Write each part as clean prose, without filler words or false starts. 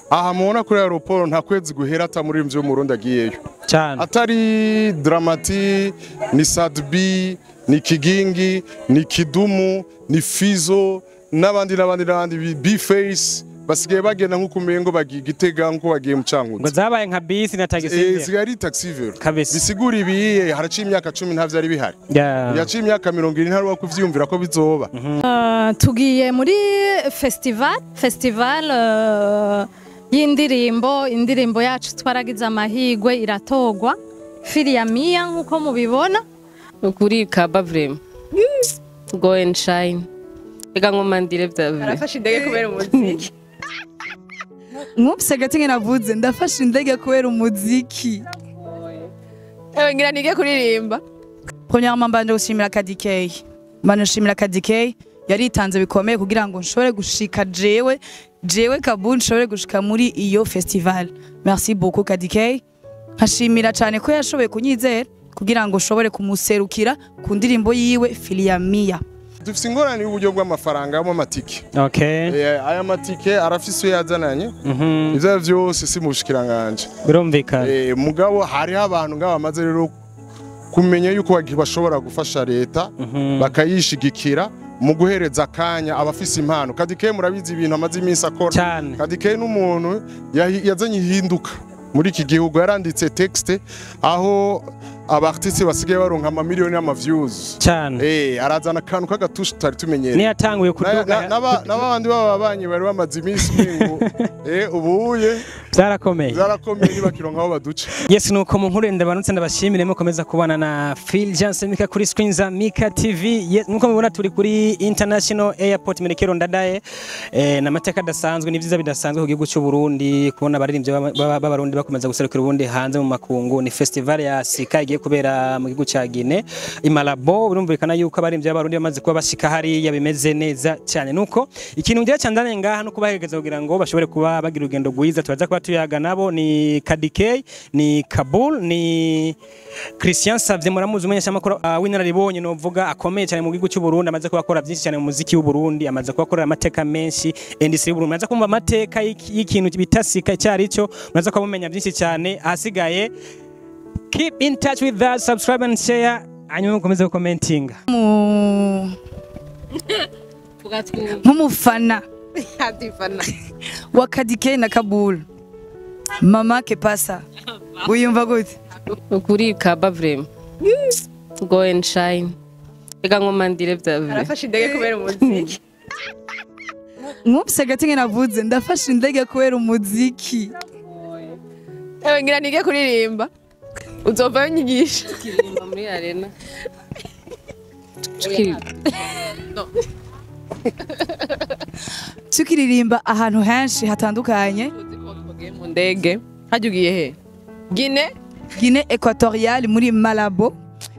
aha mubona kuri aeroport nta kwezi guhera atamuririmbyi w'umurundi agiyeyo cyane atari Dramati ni Sadbi ni Kigingi ni Kidumu ni Fizo n'abandi B-Face basigaye bagenda nko kumengo bagigitega nko bagiye mu Cankuzo ngo zabaye nka bisi na taxi zigari taxi vero kabisa bisigura ibiye haraciye imyaka 10 ntavyo ari bihari yaciye imyaka 20 ntari wa kuvyumvira ko bizoba tugiye muri festival y'indirimbo yacu twaragize amahigwe iratogwa Filiamia nkuko mubibona ukuri kaba vrema go and shine ega ngomandire vya arafashe indege kubera umuziki Mwumvise gatinge navuze ndafashe indege kubera umuziki ewe ngira nige kuririmba Premièrement mbanje gushimira Kadikey banashimira Kadikey yaritanze bikomeye kugira ngo nshobore gushika jewe Kabul nshobore gushika muri iyo festival merci beaucoup Kadikey nkashimira cyane ko yashoboye kunyizera kugira ngo nshobore kumuserukira ku ndirimbo yiwe Filiamia dufise ingorane y'uburyo bw'amafaranga mu matike aya matike arafise yazananye ivyo vyose si mushikiranganje birumvikana mugabo hari abantu ngaba bamaze rero kumenya yuko bashobora gufasha leta bakayishigikira mu guhereza akanya abafise impano Kadikey murabizi ibintu amaze iminsi akora Kadikey n'umuntu yazanye ihinduka muri iki gihugu yaranditse texte aho abartiste basigaye baronka ama miliyoni y'ama views cyane arazana kantu kagatusha tutari tumenyere ni yatanguye kuduga n'abandi babanye bari bamaze iminsi mingo ubuye byarakomeye nibakironka aho baduca yes nuko mu nkuru ndabanutse ndabashimire mukomeza kubana na Fulgence Mika kuri screen za Mika TV nuko mubona turi kuri International Airport Merekero Ndadaye na mateka dasanzwe n'ivyiza bidasanzwe ku gihugu cy'u Burundi kubona abaririmbyi b'abarundi bakomeza guserukira Burundi hanze mu makungu ni festival ya Sika igiye kubera mu gihugu cya Guinea Imalabo urumvikana yuko abaririmbyi b'abarundi bamaze kuba bashika hari yabimeze neza cyane nuko ikintu ngiye cyandane ngaha no kubahegeza kugira ngo bashobore kuba bagira urugendo rwiza turaza kuba tuyaga nabo ni Kadikey ni Kabul ni Christian Savye muramuzi umunyesha makuru w'inararibonye no vuga akomeye cyane mu gihugu cy'u Burundi amaze kuba akora byinshi cyane mu muziki w'u Burundi amaze kuba akora amateka menshi industry y'u Burundi amaze kumva amateka y'ikintu bitasika cyari cyo amaze kuba mumenya byinshi cyane ahasigaye keep in touch with us subscribe and share hanyuma mukomeze commenting nk'umufana wa Kadikey na Kabul mama ke pasa uyumva gute ukuri kaba vrema go and shine ega ngomandire vya arafashe indege kubera umuziki Mwumvise gatinge navuze ndafashe indege kubera umuziki ewe ngira nige kuririmba uzovayo nyigisha tukiririmba muri arena tukiririmba ahantu henshi hatandukanye mu ndege hajugiye he Guinée Équatoriale muri Malabo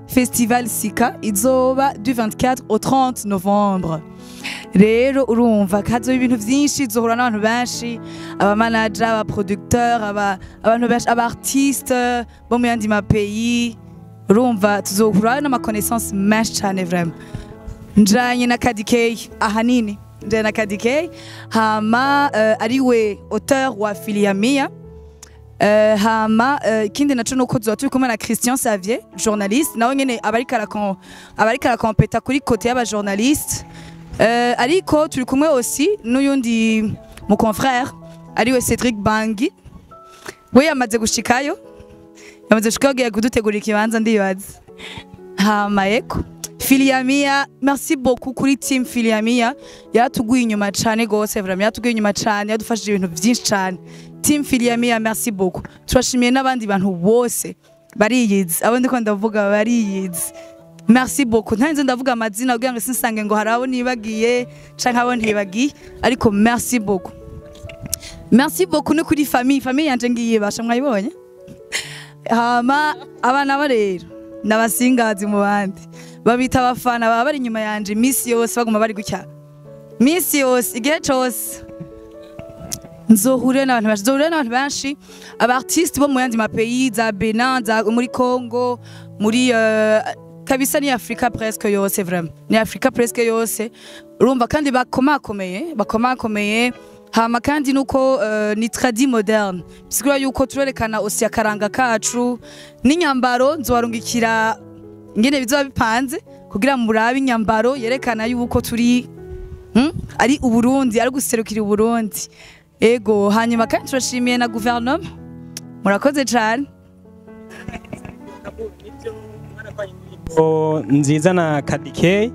Festival Sika izoba du 24 au 30 novembre rero urumva kazo ibintu byinshi zohura n'abantu benshi aba manager aba producteur abantu benshi aba artiste bo mu yandi ma pays urumva tuzohura n'ama connaissance menshi cyane vraiment njanye na Kadikey ahanini njanye na Kadikey hama ariwe auteur wa Filiamia hama ikindi naco nuko tuzoba turi kumwe na Christian Savye journaliste nawe nyene abarika kompeta kuri côté y'aba journaliste ariko turi kumwe aussi n'uyundi mu confrère ariwe Cedric Bangi we yamaze gushikayo giye kudutegurira ikibanza ndibaza hama eko Filiamia merci beaucoup kuri team Filiamia yatuguye inyuma cyane gose vraiment yatuguye inyuma cyane yadufashije ibintu byinshi cyane team Filiamia merci beaucoup turashimiye n'abandi bantu bose bariyizi abo ndiko ndavuga bariyizi merci beaucoup ntanze ndavuga amazina kugira ngo sinsange ngo harabo nibagiye canke abo ntibagiye ariko merci beaucoup no kuri famille yanje ngiye basha mwayibonye hama abana barero nabasingazi mu bandi babita abafana baba bari inyuma yanje misi yose baguma bari gutya misi yose igihe cyose nzohure n'abantu benshi aba artiste bo mu yandi ma pays za Benin za muri Congo muri kabisa ni Afrika presque yose vraiment ni Afrika presque yose urumva kandi bakomakomeye hama kandi nuko ni tradi moderne bisigura yuko turerekana osi akaranga kacu n'inyambaro nzobarungikira ingene bizoba bipanze kugira murabe inyambaro yerekana yuko turi ari Uburundi ari guserukira Uburundi ego hanyuma kandi turashimiye na guverinoma murakoze cyane nziza na Kadike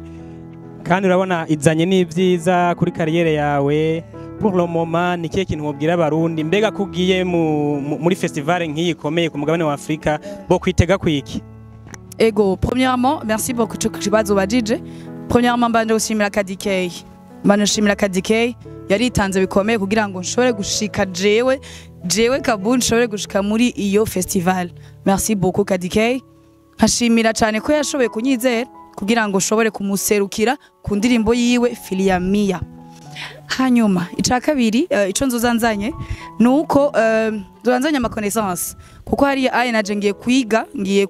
kandi urabona izanye n'ibyiza kuri kariyere yawe pour le moment ni kihe kintu wobwira abarundi mbega kugiye muri festival nk'iyi ikomeye ku mugabane wa Afrika bo kwitega kwiki ego premièrement merci beaucoup cyo kibazo bajije premièrement mbanje gushimira Kadike manashimira Kadike yaritanze bikomeye kugira ngo nshobore gushika jewe Kabul nshobore gushika muri iyo festival merci beaucoup Kadike nkashimira cyane ko yashoboye kunyizera kugira ngo nshobore kumuserukira ku ndirimbo yiwe Filia Mia hanyuma ica kabiri ico nzozanzanye nuko nzozanzanye ama connaissance kuko hari naje ngiye kwiga ngiye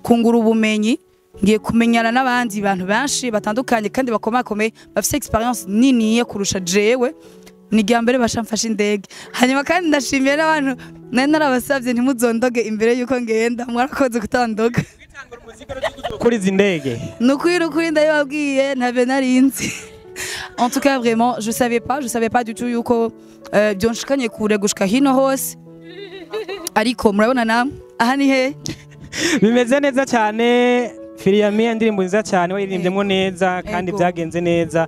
kungura ubumenyi ngiye kumenyana n'abandi bantu benshi batandukanye kandi bakomakomeye bafite experience nini ye kurusha jewe ni gambere bashamfasha indege hanyuma kandi ndashimiye n'abantu narabasavye ntimuzondoge imbere yuko ngenda mwarakoze kutandoga kuri zindege nukuri ndabibabwiye ntabe narinzi en tout cas vraiment je savais pas du tout yuko byonshikanye kure gushika hino hose ariko murabona namwe aha ni he bimeze neza cyane Filia Mia indirimbo nziza cyane wayiririmbyemo neza kandi byagenze neza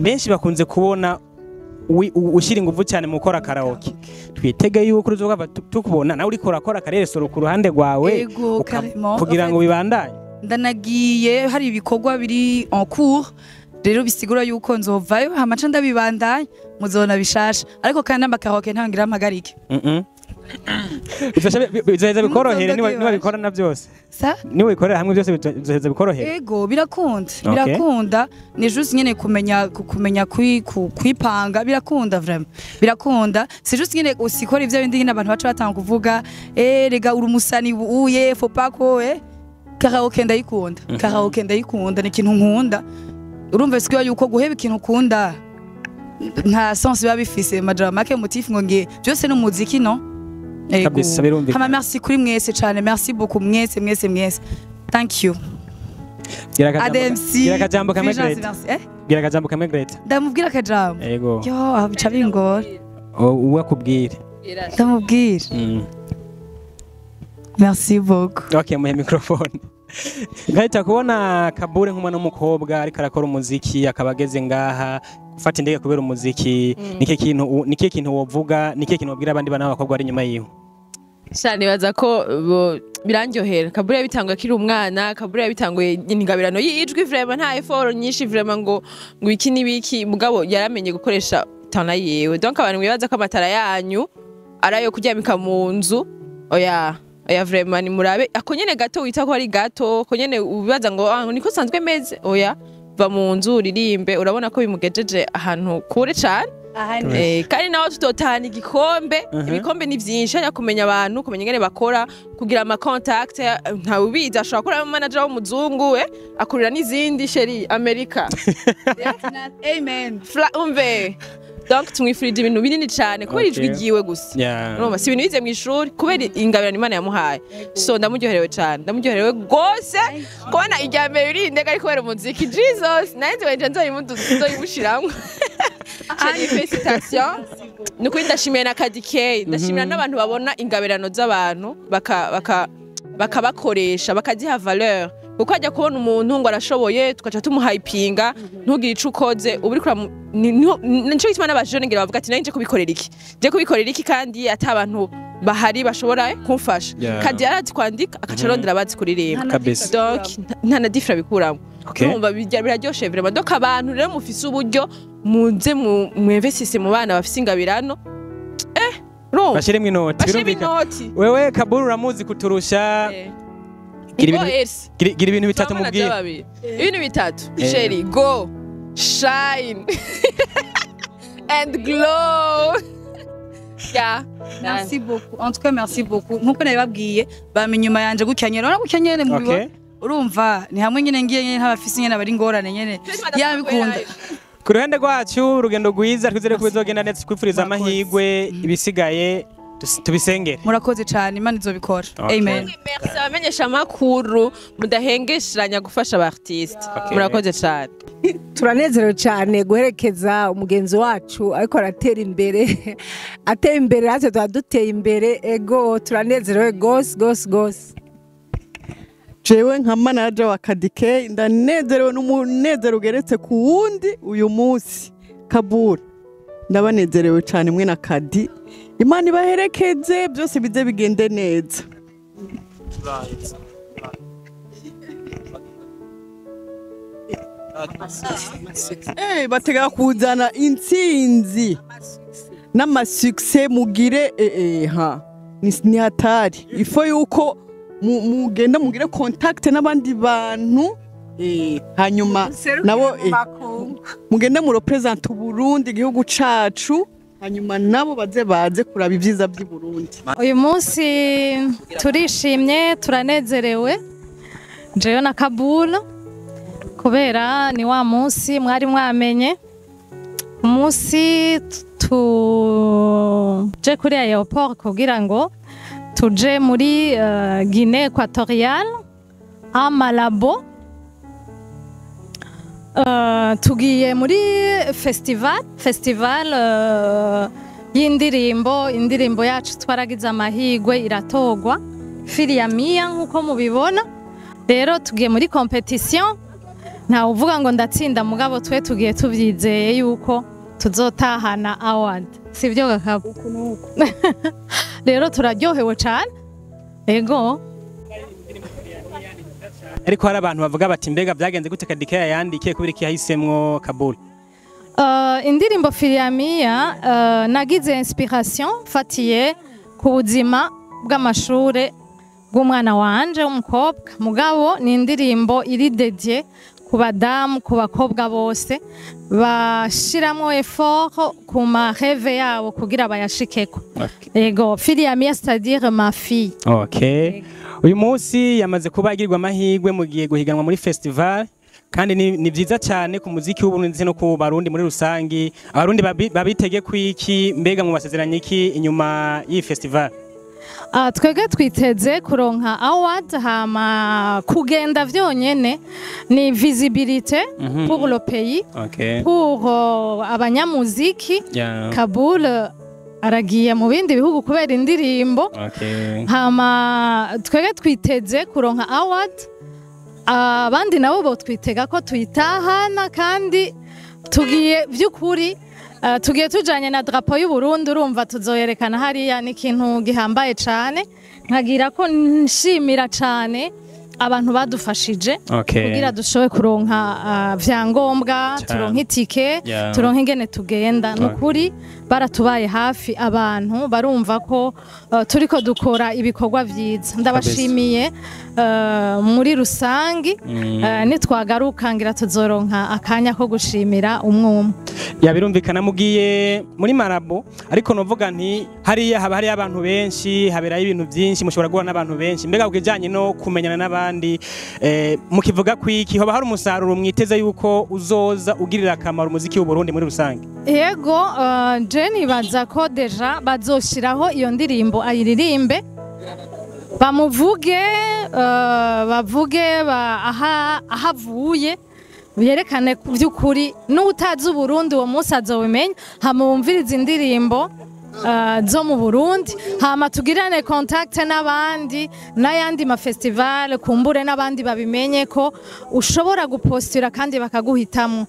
benshi bakunze kubona ushyira ingufu cyane mu gukora karaoke twitege yuko uzoga tukubona nawe uriko urakora karere soro ku ruhande rwawe kugira ngo bibandanye ndanagiye hari ibikorwa biri en cours rero bisigura yuko nzovayo hamaca ndabibandanye muzona bishasha ariko kandi n'amakaroke ntangira amagarike bizoheza bikorohere niba bikora na byose niba bikorera hamwe byose bizoheza bikorohere ego birakunda ni juste nyene kumenya kwipanga birakunda vraiment birakunda c'est juste nyene usikora ivyo bindi nyene abantu baca batanga kuvuga rega uri umusani uye faut pas ko karaoke ndayikunda ni ikintu nkunda urumva sikwa yuko guheba ikintu ukunda nta sens biba bifise majara make motif ngo ngiye byose no muziki no kabisa birumvikana hama merci kuri mwese cyane merci beaucoup mwese thank you gira akajambo kamwe Greta ndamubwira akajambo yego yo abica bingora uwa kubwira ndamubwira merci beaucoup okay muhe microphone Ngahita kubona Kabure nk'umwana w'umukobwa ariko arakora umuziki akabageze ngaha gufata indege kubera umuziki nike kintu wovuga nike kintu wabwira abandi bana b'abakobwa ari nyuma yiwe cyane baza ko birangyohera Kabure yabitanguye akiri umwana Kabure yabitanguye ingabirano yijwi vraiment nta effort nyinshi vraiment ngo iki nibiki mugabo yaramenye gukoresha tana yewe donc abantu bibaza ko amatara yanyu arayo kuryamika mu nzu oya vraiment ni murabe ako nyene gato wita ko ari gato ko nyene ubibaza ngo niko sanzwe meze oya va mu nzu uririmbe urabona ko bimugejeje ahantu kure cyane kandi naho tutotahana ibikombe ni byinshi ajya kumenya abantu kumenya ingene bakora kugira ama contact nta ubiza ashobora kuba manager w'umuzungu akurira n'izindi sheri America amen umve donc tumwifurije ibintu binini cyane kubera ijwi giwe gusa urumva si ibintu bize mu ishuri kubera ingabirano Imana yamuhaye so ndamuryoherewe cyane ndamuryoherewe gose kubona ijya mbere uri indega ari kubera umuziki Jesus nanjye wenje nzoyimushiramwe cyane felicitation nuko ndashimiye na Kadike ndashimira n'abantu babona ingabirano z'abantu bakabakoresha bakaziha valeur kuko ajya kubona umuntu ngo arashoboye tukaca tumuhypinga ntugire ico ukoze uburi kura nico gituma n'abajone ngira bavuga ati nanje kubikorera iki kandi ata abantu bahari bashobora kumfasha kandi yarati kwandika akacarondera abazi kuririmba donc nta na difference bikuramo urumva biraryoshe vraiment donc abantu rero mufise uburyo muze mu investisse mu bana bafise ingabirano bashiremwe inoti wewe Kaburu uramuzi kuturusha gira ibintu bitatu mubwiye ibintu bitatu Sherry go shine and glow merci beaucoup en tout cas merci beaucoup nkuko nabibabwiye bamenye nyuma yanje gucyanyera urabona gucyanyere mu bigo urumva ni hamwe nyene ngiye nyene ntabafise nyene bari ngorane nyene yabikunda ku ruhande rwacu urugendo rwiza twizere ko bizogenda neza twifuriza amahirwe ibisigaye tubisengere. Murakoze cyane Imana izobikora. Amen. Merci abamenyesha amakuru mudahengesheranya gufasha aba artiste. Murakoze cyane. Turanezerewe cyane guherekeza umugenzi wacu ariko aratera imbere ateye imbere natwe duteye imbere ego turanezerewe gose. Jewe nka manager wa Kadike ndanezerewe n'umunezero ugeretse ku wundi uyu munsi Kabura ndabanezerewe cyane mwe na Kadi Imana ibaherekeze byose bize bigende neza. Batega kuzana intsinzi n'amasuccess mugire ni hatari ifo yuko mugenda mugire contact n'abandi bantu hanyuma nabo mugende mu represent Burundi igihugu cacu hanyuma nabo baze kuraba ibyiza by'i Burundi. Uyu munsi turishimye turanezerewe jewe na Kabula kubera ni wa munsi mwari mwamenye umunsi tuje kuri aeroport kugira ngo tuje muri Guinée Equatoriale à Malabo. Tugiye muri festival y'indirimbo yacu twaragize amahirwe iratogwa Filia Mia nkuko mubibona. Rero tugiye muri competition nta uvuga ngo ndatsinda mugabo twe tugiye tuvyizeye yuko tuzotahana award sivyo gakabo. Rero turaryohewe cyane ego. Ariko hari abantu bavuga bati mbega byagenze gute Kadike yandikiye kubera iki yahisemwo Kabula? Indirimbo Filia Mia nagize inspiration fatiye ku buzima bw'amashure bw'umwana wanje w'umukobwa mugabo ni indirimbo iri dédié ku badamu ku bakobwa bose bashiramo effort ku ma rêve yabo kugira bayashikeko. Ego Filia Mia c'est-à-dire ma fille. Okay. Uyu munsi yamaze kuba agirwa amahirwe mugiye guhiganwa muri festival kandi ni byiza cyane ku muziki w'Uburundi ndetse no ku Barundi muri rusangi. Abarundi babitege kwiki mbega mu basezeranye iki inyuma y'i festival? Twege twiteze kuronka award hama kugenda vyonyene ni visibilité pour le pays, pour abanyamuziki. Kabula aragiye mu bindi bihugu kubera indirimbo. Hama twege twiteze kuronka award abandi nabo bo twitega ko tuyitahana kandi tugiye vy'ukuri tugiye tujanye na drapo y'u Burundi urumva tuzoyerekana hariya n'ikintu gihambaye cyane nkagira ko nshimira cyane abantu badufashije kugira dushobe kuronka vyangombwa turonka itike turonka ingene tugenda nukuri baratubaye hafi abantu barumva ko turiko dukora ibikorwa vyiza ndabashimiye muri rusangi nitwagaruka ngira tuzoronka akanya ko gushimira umwumwe yabirumvikana mugiye muri Malabo ariko novuga nti hariya haba hari abantu benshi haberayo ibintu byinshi mushobora guhura n'abantu benshi mbega ubwijanye no kumenyana n'abandi mukivuga kwiki hoba hari umusaruro mwiteze yuko uzoza ugirira akamaro umuziki w'u Burundi muri rusange? Yego Jenny baza ko deja bazoshiraho iyo ndirimbo ayiririmbe bamuvuge bavuge ahavuye byerekane by'ukuri n'utazi Burundi uwo munsi azobimenya hamumviriza indirimbo zo mu Burundi hama tugirane contact n'abandi n'ayandi ma festival kumbure n'abandi babimenye ko ushobora gupostira kandi bakaguhitamo.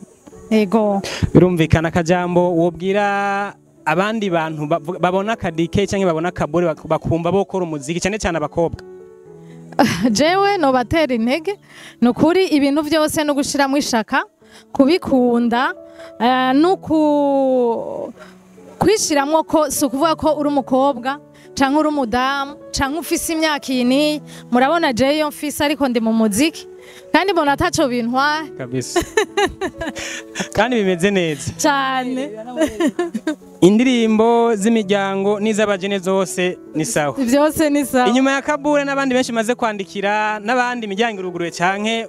Ego birumvikana kajambo wobwira abandi bantu babona Kadike cyangwa babona Kabure bakumva bokora umuziki cyane cyane abakobwa? Jewe no batera intege nukuri ibintu byose no gushiramo ishaka kubikunda nuko kwishiramo ko sukuvuga ko uri umukobwa canke uri umudamu canke ufise imyaka ini murabona je yo mfise ariko ndi mu muziki kandi mbona ataco bintwaye kabisa kandi bimeze neza cyane. Indirimbo z'imiryango n'iz'abajene zose ni sawa byose ni sawa. Inyuma ya Kabure n'abandi benshi maze kwandikira n'abandi imiryango iruguruye canke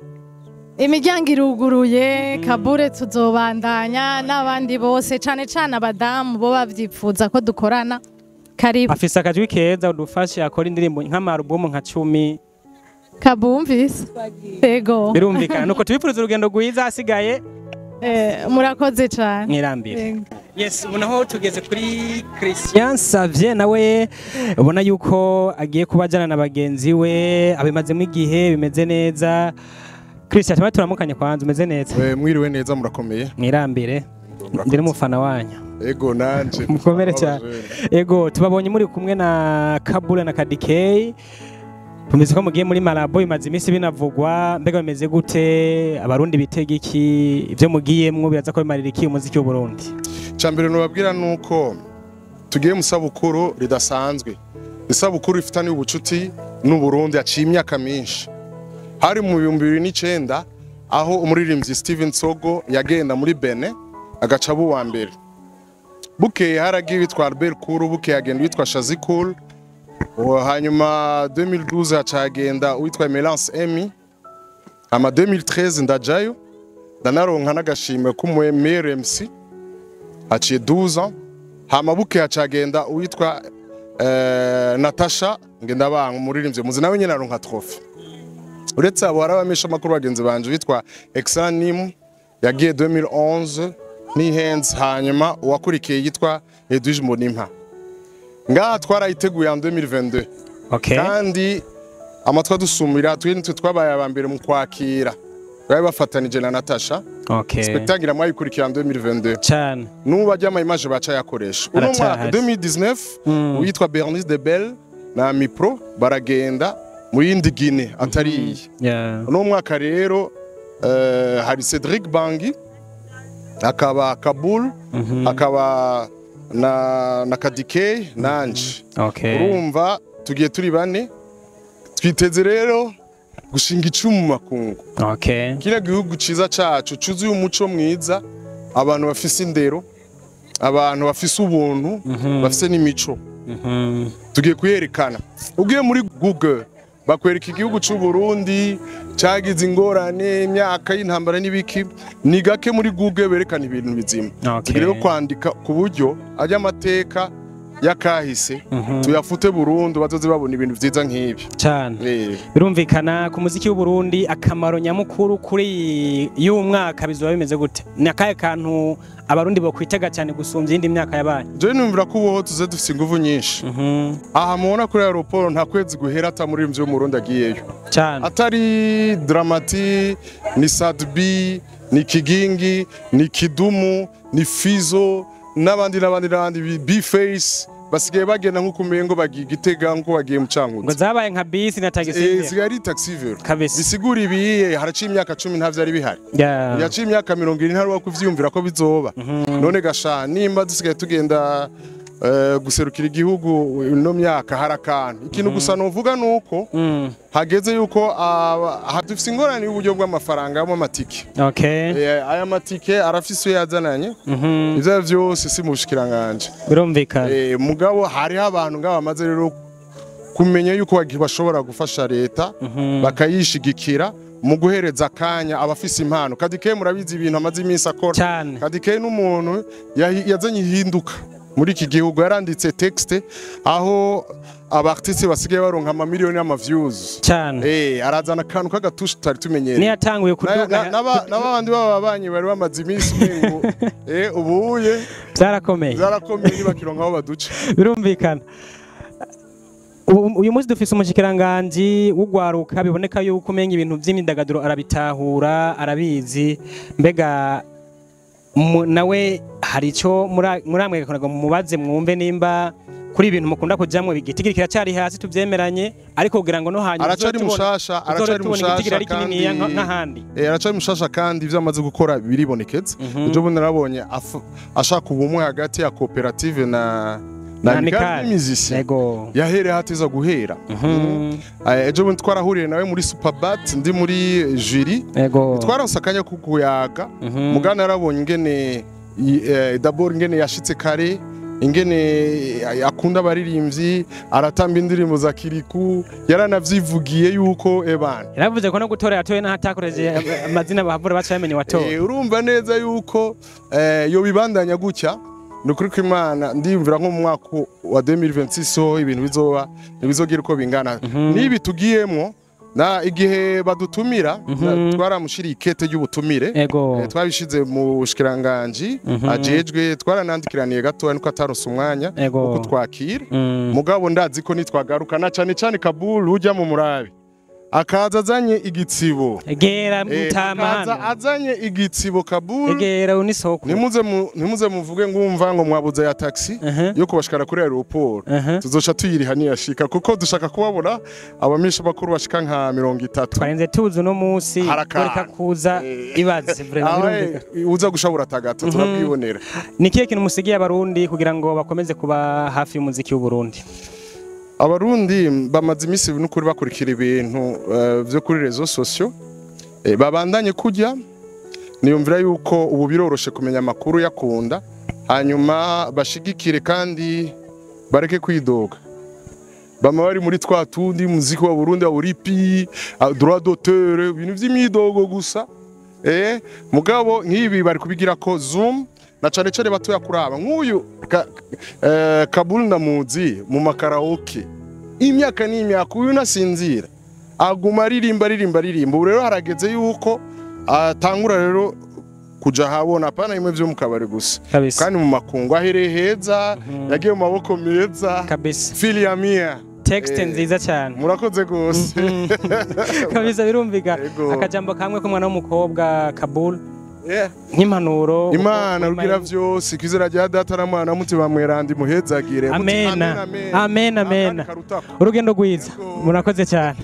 imiryango iruguruye Kabure tuzobandanya n'abandi bose cane cane abadamu bo bavyifuza ko dukorana karibu afise akajwi keza udufashe akora indirimbo nk'amarubumu nka 10 kabumvise ego birumvikana nuko tubipfuza urugendo rwiza asigaye murakoze cyane mwirambire yes ubonaho tugeze kuri Christian Xavier nawe ubona yuko agiye kubajana na bagenzi we abimazemo igihe bimeze neza Christian tuma turamukanye kwanza umeze neza mwiriwe neza murakomeye mwirambire ndi n'umufana wanyu ego nanje mukomere cyane ego tubabonye muri kumwe na Kabule na Kadikei tumeze ko mugiye muri Malabo imaze iminsi binavugwa mbega bimeze gute abarundi bitega iki ivyo mugiyemwo biraza ko bimarira iki umuziki w'u Burundi cyambere no babwira nuko tugiye musabukuru ridasanzwe isabukuru ifitanye ubucuti n'u Burundi aciye imyaka myinshi hari mu 2009 aho umuririmbyi Steven Sogo yagenda muri Benin agaca wa mbere bukeye haragiye witwa Albert Kuru bukeye agenda witwa Shazi Cool hanyuma 2012 acagenda witwa Melance Emi ama 2013 ndajayo ndanaronka n'agashimwe k'umu meilleur MC aciye 12 ans hama bukeye acagenda witwa Natasha ngenda banga umuririmbyi muzi nawe nyene aronka trophy uretse abo harabamesha makuru bagenzi banje witwa Exanim yagiye 2011 ni hands hanyuma uwakurikiye yitwa Edwige Monimpa ngaha twarayiteguye en 2022 kandi amatwa dusumira twintu twabaye abambere mu kwakira bari bafatanije na Natasha spectacle mwayikurikiye en 2022 cyane nuba ajya image baca yakoresha uno mwaka 2019 witwa Bernice de Belle na Mipro baragenda mu yindi Guinée atari uno mwaka rero hari Cedric Bangi akaba Kabul akaba na Kadikei nanje urumva tugiye turi bane twiteze rero gushinga icumu makungu kira gihugu ciza cacu cuzuye umuco mwiza abantu bafise indero abantu bafise ubuntu bafise n'imico tugiye kuyerekana ugiye muri Google bakwereka igihugu cy'u Burundi cyagize ingorane imyaka y'intambara n'ibiki ni gake muri Google berekana ibintu bizima tugire kwandika ku buryo ajya amateka yakahise tuyafute Burundi bazoze babona ibintu vyiza nk'ibi cyane birumvikana ku muziki w'u Burundi akamaro nyamukuru kuri y'umwaka bizoba bimeze gute ni akaye kantu abarundi bo kwitega cyane gusumvya indi myaka yabaye je numvira ko ubo tuze dufise ingufu nyinshi aha mubona kuri aeroport nta kwezi guhera ata muri mvyo mu Burundi agiyeyo cyane atari Dramati ni Sadbi ni Kigingi ni Kidumu ni Fizo n'abandi B-Face basigaye bagenda nko kumengo bagigitega nko bagiye mu Cankuzo ngo zabaye nka bisi na taxi zigari taxi vero bisigura ibiye haraciye imyaka 10 ntavyo ari bihari yaciye imyaka 20 ntari wakuvyumvira ko bizoba none gasha nimba dusigaye tugenda guserukira igihugu no myaka harakantu ikintu gusa novuga nuko hageze yuko hadufise ingorane y'uburyo bw'amafaranga mu matike aya matike arafise yazananye ivyo vyose si mushikiranganje birumvikana mugabo hari abantu ngabamaze rero kumenya yuko bashobora gufasha leta bakayishigikira mu guhereza akanya abafise impano Kadikei murabizi ibintu amaze iminsi akora Kadikei n'umuntu yazanye ihinduka muri iki gihugu yaranditse texte aho abartiste basigaye baronka ama miliyoni y'ama views cyane arazana kantu kagatusha tutari tumenyere ni yatanguye kuduga n'abandi babanye bari bamaze iminsi mengo ubuye byarakomeye nibakironka aho baduca birumvikana uyu munsi dufise umushikiranganje w'ugwaruka biboneka yuko umenye ibintu by'imyidagaduro arabitahura arabizi mbega nawe hari ico muramwe gakonaga mubaze mwumve nimba kuri ibintu mukunda kujamwe bigitigiri kiracyari hasi tuvyemeranye ariko kugira ngo no hanyuma aracari mushasha kandi n'ahandi aracari mushasha kandi ivyo amaze gukora biribonekeza ejo bundi narabonye ashaka ubumwe hagati ya cooperative na musicien yahere hatiza guhera ejo bundi twarahuriye nawe muri Superbat ndi muri jury twaronse akanya kukuyaga mugana narabonye ingene d'abord ingene yashitse kare ingene akunda abaririmbyi aratamba indirimbo za kiriku yaranavyivugiye yuko ebana yaravuze ko no gutora yatoye n'ahatakoreje amazina bahavura bacamenye watoye urumva neza yuko yo bibandanya gutya nukuri ko Imana ndimvira nko mu mwaka wa 2026 ibintu bizogira uko bingana nibi tugiyemo na igihe badutumira twaramushiriye ikete y'ubutumire twabishize mu bushikiranganje ajejwe twaranandikiraniye gato nuko ataronse umwanya uko twakira mugabo ndazi ko nitwagarukana cyane Kabul ujya mu murabe akaza azanye igitsibo egera mutamana azanye igitsibo Kabul egera unisoko nimuze muvuge ngumva ngo mwabuze ya taxi yo kubashikara kuri aeroport tuzoca tuyiriha niyashika kuko dushaka kubabona abamisha bakuru bashika nka 30 twarenze tuzi no munsi bareka kuza ibaze vraiment uza gushabura tagato turabwibonera nikiye kintu musigiye abarundi kugira ngo bakomeze kuba hafi y'umuziki w'u Burundi abarundi bamaze imisi n'ukuri bakurikira ibintu byo kuri rezo sosio babandanye kujya niyumvira yuko ubu biroroshe kumenya amakuru yakunda hanyuma bashigikire kandi bareke kwidoga bama bari muri twa tundi muziki wa Burundi wa uripi droit d'auteur ibintu vy'imidogo gusa mugabo nk'ibi bari kubigira ko zoom na cane batoya kuraba nk'uyu Kabul ndamuzi mu makaraoke imyaka n'imyaka uyu nasinzira aguma aririmba rero harageze yuko atangura rero kuja habona pana imwe byo mu kabari gusa kandi mu makungu ahereye heza yagiye mu maboko meza kabisa filia mia text nziza cyane murakoze gose kabisa birumvika akajambo kamwe ko mwana w'umukobwa Kabul nk'impanuro Imana rugira vyose kwizera rya data na mwana mutima mwerandi muhezagire amen urugendo rwiza murakoze cyane